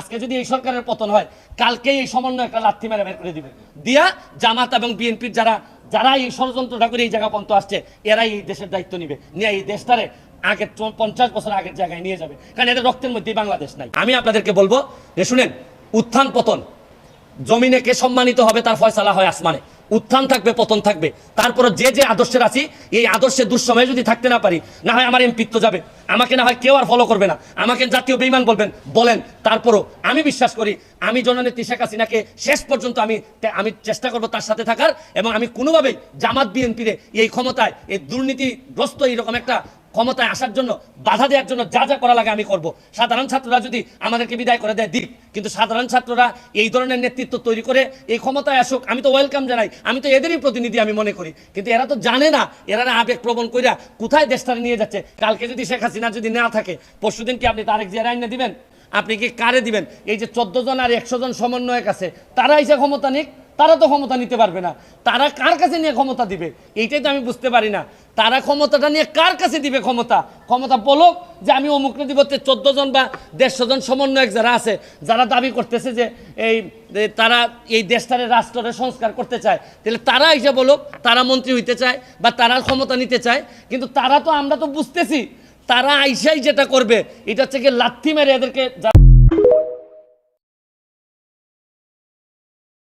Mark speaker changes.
Speaker 1: আজকে যদি এই সরকারের পতন হয়, কালকেই এই সমন্বয় একটা লাথি মেরে বের করে দিবে, দিয়া জামাত এবং বিএনপির যারা এই ষড়যন্ত্রটা করে এই জায়গা পর্যন্ত আসছে, এরাই এই দেশের দায়িত্ব নিবে, নিয়ে এই দেশটারে আগের 50 বছর আগের জায়গায় নিয়ে যাবে, কারণ এদের রক্তের মধ্যেই বাংলাদেশ নাই। আমি আপনাদেরকে বলবো যে শুনেন, উত্থান পতন, জমিনে কে সম্মানিত হবে তার ফয়সালা হয় আসমানে। উত্থান থাকবে, পতন থাকবে। তারপরে যে আদর্শের আছি, এই আদর্শের দুঃসময়ে যদি থাকতে না পারি, না হয় আমার এমপিত্ব যাবে, আমাকে না হয় কেউ আর ফলো করবে না, আমাকে জাতীয় বেঈমান বলেন। তারপরও আমি বিশ্বাস করি, আমি জননেত্রী শেখ হাসিনাকে শেষ পর্যন্ত আমি চেষ্টা করব তার সাথে থাকার, এবং আমি কোনোভাবেই জামাত বিএনপির এই ক্ষমতায়, এই দুর্নীতিগ্রস্ত এইরকম একটা ক্ষমতায় আসার জন্য বাধা দেওয়ার জন্য যা যা করা লাগে আমি করব। সাধারণ ছাত্ররা যদি আমাদেরকে বিদায় করে দেয় দিক, কিন্তু সাধারণ ছাত্ররা এই ধরনের নেতৃত্ব তৈরি করে এই ক্ষমতায় আসুক, আমি তো ওয়েলকাম জানাই, আমি তো এদেরই প্রতিনিধি আমি মনে করি। কিন্তু এরা তো জানে না, এরা আবেগ প্রবণ কইরা কোথায় দেশটারে নিয়ে যাচ্ছে। কালকে যদি শেখ হাসিনা যদি না থাকে, পরশুদিন কি আপনি তারেক জিয়ার আইনে দিবেন? আপনি কি কারে দিবেন? এই যে 14 জন আর 100 জন সমন্বয়ক আছে, তারা এসে ক্ষমতা নিক, তারা তো ক্ষমতা নিতে পারবে না। তারা কার কাছে নিয়ে ক্ষমতা দিবে, এইটাই তো আমি বুঝতে পারি না। তারা ক্ষমতাটা নিয়ে কার কাছে দিবে? ক্ষমতা বলুক যে আমি অমুকরে দিব। 14 জন বা 150 জন সমন্বয়ক যারা আছে, যারা দাবি করতেছে যে তারা এই দেশটারে রাষ্ট্রের সংস্কার করতে চায়, তাহলে তারা এসে বলুক তারা মন্ত্রী হইতে চায় বা তারা ক্ষমতা নিতে চায়। কিন্তু আমরা তো বুঝতেছি তারা আইসাই যেটা করবে, এটা হচ্ছে কি লাথি মেরে এদেরকে